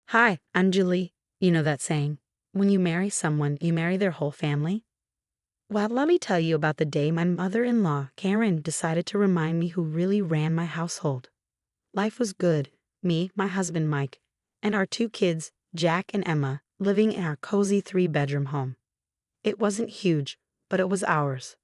Hi, I'm Julie. You know that saying, when you marry someone, you marry their whole family? Well, let me tell you about the day my mother-in-law, Karen, decided to remind me who really ran my household. Life was good. Me, my husband Mike, and our two kids, Jack and Emma, living in our cozy three-bedroom home. It wasn't huge, but it was ours.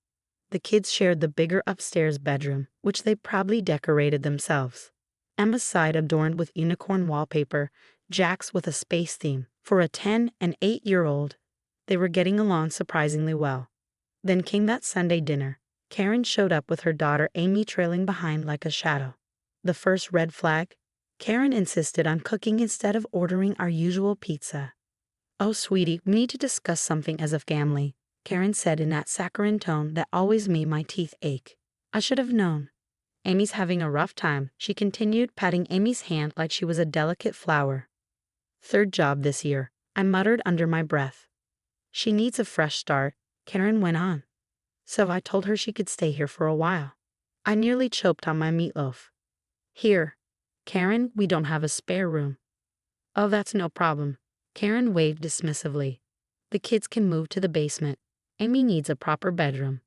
The kids shared the bigger upstairs bedroom, which they proudly decorated themselves. Emma's side adorned with unicorn wallpaper, Jack's with a space theme. For a 10 and 8-year-old, they were getting along surprisingly well. Then came that Sunday dinner. Karen showed up with her daughter Amy trailing behind like a shadow. The first red flag? Karen insisted on cooking instead of ordering our usual pizza. "Oh, sweetie, we need to discuss something as a family," Karen said in that saccharine tone that always made my teeth ache. I should have known. "Amy's having a rough time," she continued, patting Amy's hand like she was a delicate flower. "Third job this year," I muttered under my breath. "She needs a fresh start," Karen went on. "So I told her she could stay here for a while." I nearly choked on my meatloaf. "Here, Karen, we don't have a spare room." "Oh, that's no problem." Karen waved dismissively. "The kids can move to the basement. Amy needs a proper bedroom."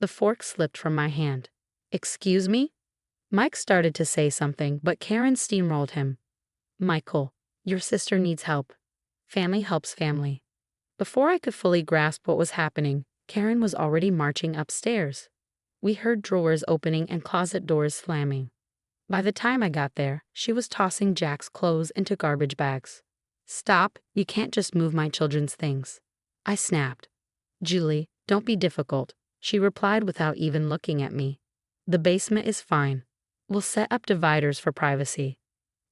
The fork slipped from my hand. "Excuse me?" Mike started to say something, but Karen steamrolled him. "Michael, your sister needs help. Family helps family." Before I could fully grasp what was happening, Karen was already marching upstairs. We heard drawers opening and closet doors slamming. By the time I got there, she was tossing Jack's clothes into garbage bags. "Stop, you can't just move my children's things." I snapped. "Julie, don't be difficult," she replied without even looking at me. "The basement is fine. We'll set up dividers for privacy."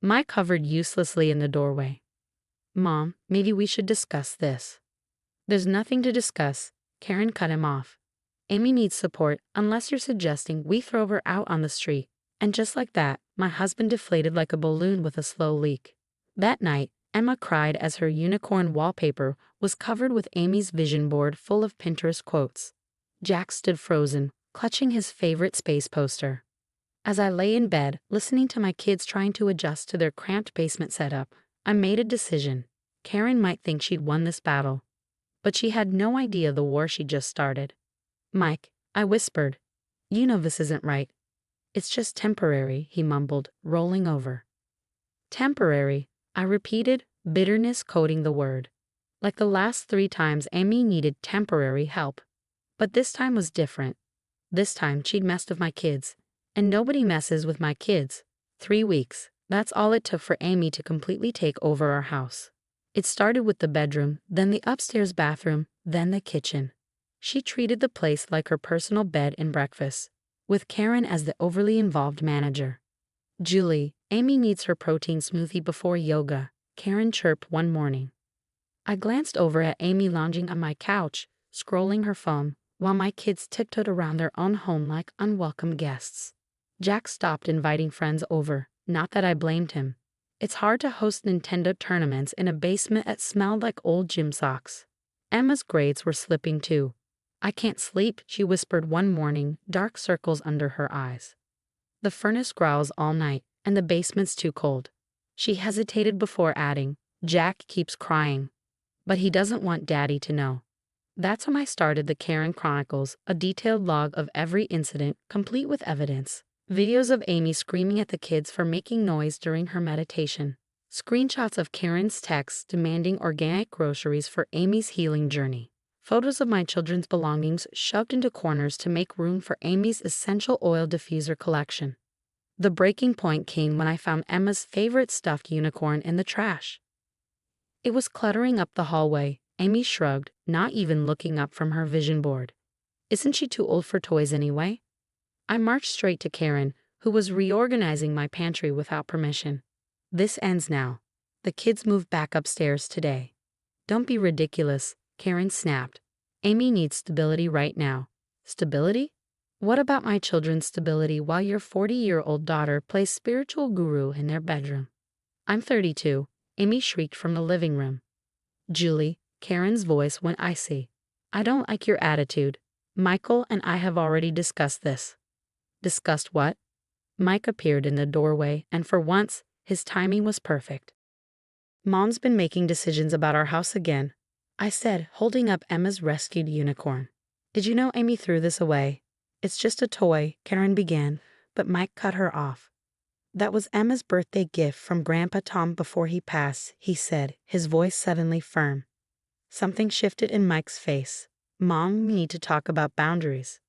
Mike hovered uselessly in the doorway. "Mom, maybe we should discuss this." "There's nothing to discuss," Karen cut him off. "Amy needs support unless you're suggesting we throw her out on the street." And just like that, my husband deflated like a balloon with a slow leak. That night, Emma cried as her unicorn wallpaper was covered with Amy's vision board full of Pinterest quotes. Jack stood frozen, clutching his favorite space poster. As I lay in bed, listening to my kids trying to adjust to their cramped basement setup, I made a decision. Karen might think she'd won this battle, but she had no idea the war she'd just started. "Mike," I whispered, "you know this isn't right." "It's just temporary," he mumbled, rolling over. "Temporary," I repeated, bitterness coating the word. Like the last 3 times Amy needed temporary help. But this time was different. This time she'd messed with my kids. And nobody messes with my kids. 3 weeks. That's all it took for Amy to completely take over our house. It started with the bedroom, then the upstairs bathroom, then the kitchen. She treated the place like her personal bed and breakfast, with Karen as the overly involved manager. "Julie, Amy needs her protein smoothie before yoga," Karen chirped one morning. I glanced over at Amy lounging on my couch, scrolling her phone, while my kids tiptoed around their own home like unwelcome guests. Jack stopped inviting friends over, not that I blamed him. It's hard to host Nintendo tournaments in a basement that smelled like old gym socks. Emma's grades were slipping too. "I can't sleep," she whispered one morning, dark circles under her eyes. "The furnace growls all night, and the basement's too cold." She hesitated before adding, "Jack keeps crying. But he doesn't want Daddy to know." That's when I started the Karen Chronicles, a detailed log of every incident, complete with evidence. Videos of Amy screaming at the kids for making noise during her meditation. Screenshots of Karen's texts demanding organic groceries for Amy's healing journey. Photos of my children's belongings shoved into corners to make room for Amy's essential oil diffuser collection. The breaking point came when I found Emma's favorite stuffed unicorn in the trash. It was cluttering up the hallway. Amy shrugged, not even looking up from her vision board. "Isn't she too old for toys anyway?" I marched straight to Karen, who was reorganizing my pantry without permission. "This ends now. The kids moved back upstairs today." "Don't be ridiculous," Karen snapped. "Amy needs stability right now." "Stability? What about my children's stability while your 40-year-old daughter plays spiritual guru in their bedroom?" "I'm 32, Amy shrieked from the living room. "Julie," Karen's voice went icy. "I don't like your attitude. Michael and I have already discussed this." "Discussed what?" Mike appeared in the doorway, and for once, his timing was perfect. Mom's been making decisions about our house again, I said, holding up Emma's rescued unicorn. Did you know Amy threw this away? It's just a toy, Karen began, but Mike cut her off. That was Emma's birthday gift from Grandpa Tom before he passed, he said, his voice suddenly firm. Something shifted in Mike's face. Mom, we need to talk about boundaries.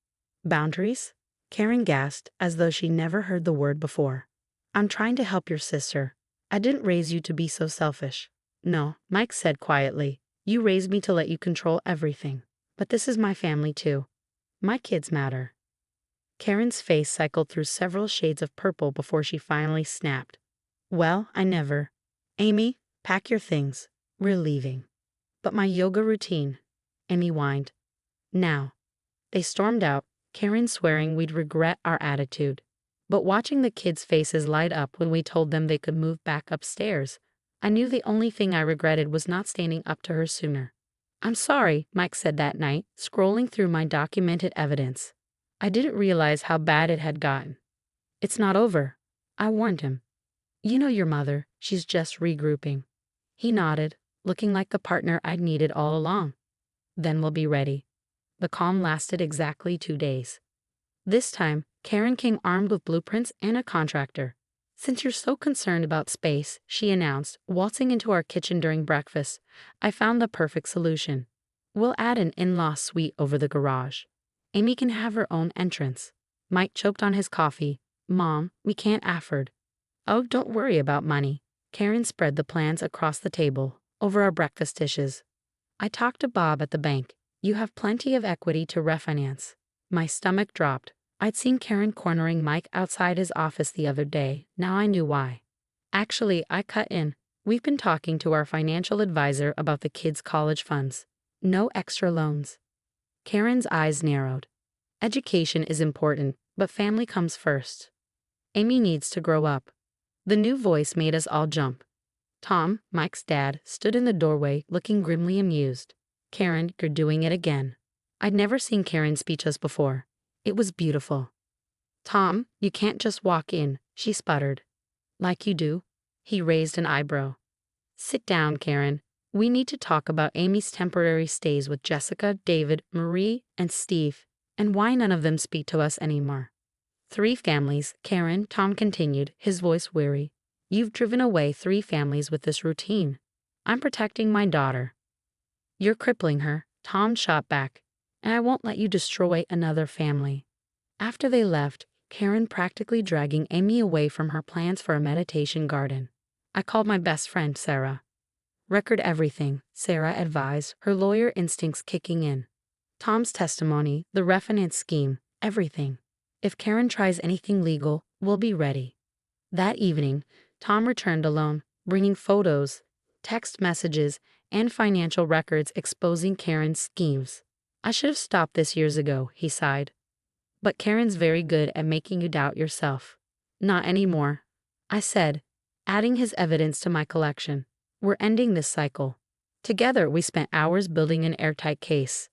Boundaries? Karen gasped, as though she never heard the word before. I'm trying to help your sister. I didn't raise you to be so selfish. No, Mike said quietly. You raised me to let you control everything. But this is my family too. My kids matter. Karen's face cycled through several shades of purple before she finally snapped. Well, I never. Amy, pack your things. We're leaving. But my yoga routine, Amy whined. Now. They stormed out, Karen swearing we'd regret our attitude. But watching the kids' faces light up when we told them they could move back upstairs, I knew the only thing I regretted was not standing up to her sooner. I'm sorry, Mike said that night, scrolling through my documented evidence. I didn't realize how bad it had gotten. It's not over. I warned him. You know your mother, she's just regrouping. He nodded, looking like the partner I'd needed all along. Then we'll be ready. The calm lasted exactly 2 days. This time, Karen came armed with blueprints and a contractor. Since you're so concerned about space, she announced, waltzing into our kitchen during breakfast, I found the perfect solution. We'll add an in-law suite over the garage. Amy can have her own entrance. Mike choked on his coffee. Mom, we can't afford. Oh, don't worry about money. Karen spread the plans across the table, over our breakfast dishes. I talked to Bob at the bank. You have plenty of equity to refinance. My stomach dropped. I'd seen Karen cornering Mike outside his office the other day. Now I knew why. Actually, I cut in. We've been talking to our financial advisor about the kids' college funds. No extra loans. Karen's eyes narrowed. Education is important, but family comes first. Amy needs to grow up. The new voice made us all jump. Tom, Mike's dad, stood in the doorway, looking grimly amused. Karen, you're doing it again. I'd never seen Karen speechless before. It was beautiful. Tom, you can't just walk in, she sputtered. Like you do? He raised an eyebrow. Sit down, Karen. We need to talk about Amy's temporary stays with Jessica, David, Marie, and Steve, and why none of them speak to us anymore. 3 families, Karen, Tom continued, his voice weary. You've driven away 3 families with this routine. I'm protecting my daughter. You're crippling her, Tom shot back, and I won't let you destroy another family. After they left, Karen practically dragging Amy away from her plans for a meditation garden. I called my best friend, Sarah. Record everything, Sarah advised, her lawyer instincts kicking in. Tom's testimony, the refinance scheme, everything. If Karen tries anything legal, we'll be ready. That evening, Tom returned alone, bringing photos, text messages, and financial records exposing Karen's schemes. I should have stopped this years ago, he sighed. But Karen's very good at making you doubt yourself. Not anymore, I said, adding his evidence to my collection. We're ending this cycle. Together, we spent hours building an airtight case.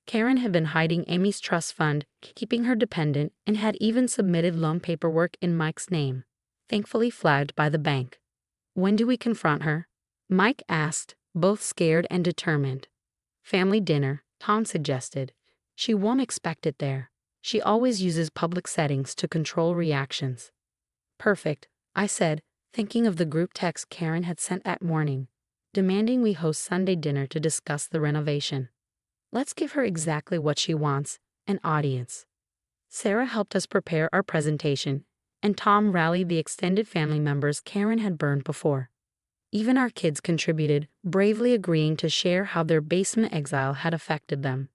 Karen had been hiding Amy's trust fund, keeping her dependent, and had even submitted loan paperwork in Mike's name, thankfully flagged by the bank. When do we confront her? Mike asked, both scared and determined. Family dinner, Tom suggested. She won't expect it there. She always uses public settings to control reactions. Perfect, I said, thinking of the group text Karen had sent that morning, demanding we host Sunday dinner to discuss the renovation. Let's give her exactly what she wants, an audience. Sarah helped us prepare our presentation, and Tom rallied the extended family members Karen had burned before. Even our kids contributed, bravely agreeing to share how their basement exile had affected them.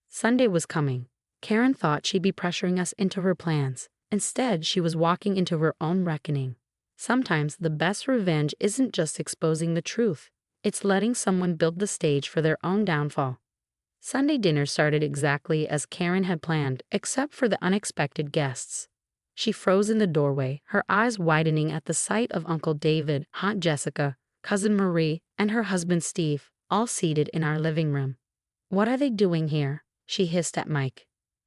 Sunday was coming. Karen thought she'd be pressuring us into her plans. Instead, she was walking into her own reckoning. Sometimes the best revenge isn't just exposing the truth. It's letting someone build the stage for their own downfall. Sunday dinner started exactly as Karen had planned, except for the unexpected guests. She froze in the doorway, her eyes widening at the sight of Uncle David, Aunt Jessica, Cousin Marie, and her husband Steve, all seated in our living room. What are they doing here? She hissed at Mike.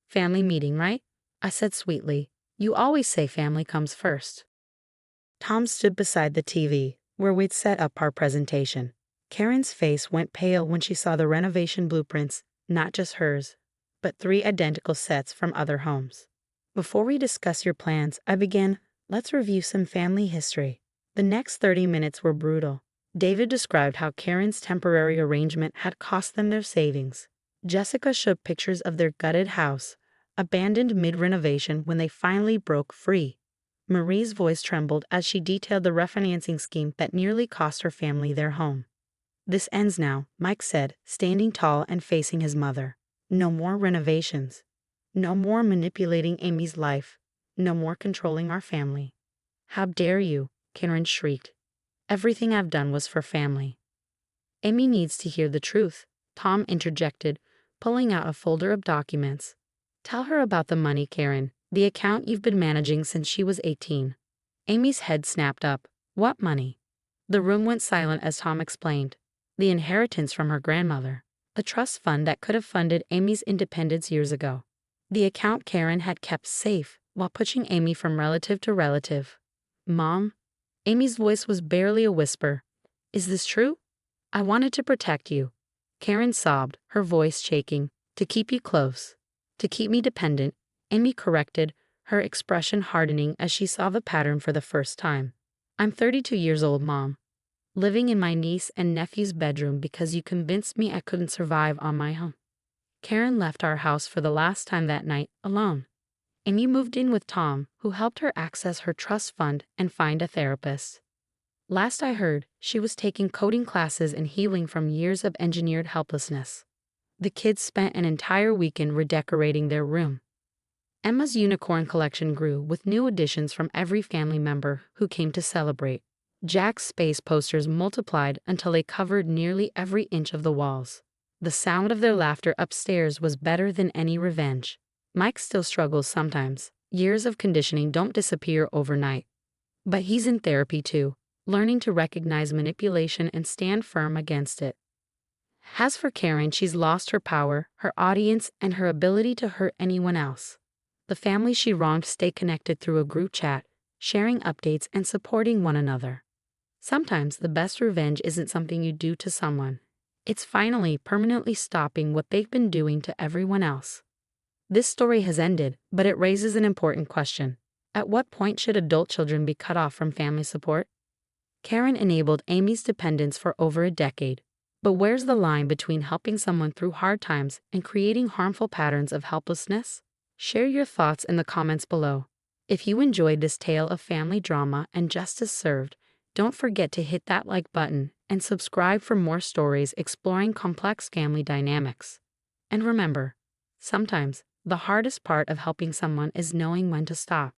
Family meeting, right? I said sweetly. You always say family comes first. Tom stood beside the TV, where we'd set up our presentation. Karen's face went pale when she saw the renovation blueprints, not just hers, but 3 identical sets from other homes. Before we discuss your plans, I began, let's review some family history. The next 30 minutes were brutal. David described how Karen's temporary arrangement had cost them their savings. Jessica showed pictures of their gutted house, abandoned mid-renovation when they finally broke free. Marie's voice trembled as she detailed the refinancing scheme that nearly cost her family their home. This ends now, Mike said, standing tall and facing his mother. No more renovations. No more manipulating Amy's life. No more controlling our family. How dare you, Karen shrieked. Everything I've done was for family. Amy needs to hear the truth, Tom interjected, pulling out a folder of documents. Tell her about the money, Karen, the account you've been managing since she was 18. Amy's head snapped up. What money? The room went silent as Tom explained. The inheritance from her grandmother. The trust fund that could have funded Amy's independence years ago. The account Karen had kept safe while pushing Amy from relative to relative. Mom? Amy's voice was barely a whisper. Is this true? I wanted to protect you. Karen sobbed, her voice shaking. To keep you close. To keep me dependent, Amy corrected, her expression hardening as she saw the pattern for the first time. I'm 32 years old, Mom. Living in my niece and nephew's bedroom because you convinced me I couldn't survive on my own. Karen left our house for the last time that night, alone. Amy moved in with Tom, who helped her access her trust fund and find a therapist. Last I heard, she was taking coding classes and healing from years of engineered helplessness. The kids spent an entire weekend redecorating their room. Emma's unicorn collection grew with new additions from every family member who came to celebrate. Jack's space posters multiplied until they covered nearly every inch of the walls. The sound of their laughter upstairs was better than any revenge. Mike still struggles sometimes. Years of conditioning don't disappear overnight. But he's in therapy too, learning to recognize manipulation and stand firm against it. As for Karen, she's lost her power, her audience, and her ability to hurt anyone else. The family she wronged stay connected through a group chat, sharing updates and supporting one another. Sometimes the best revenge isn't something you do to someone. It's finally permanently stopping what they've been doing to everyone else. This story has ended, but it raises an important question. At what point should adult children be cut off from family support? Karen enabled Amy's dependence for over a decade. But where's the line between helping someone through hard times and creating harmful patterns of helplessness? Share your thoughts in the comments below. If you enjoyed this tale of family drama and justice served, don't forget to hit that like button and subscribe for more stories exploring complex family dynamics. And remember, sometimes the hardest part of helping someone is knowing when to stop.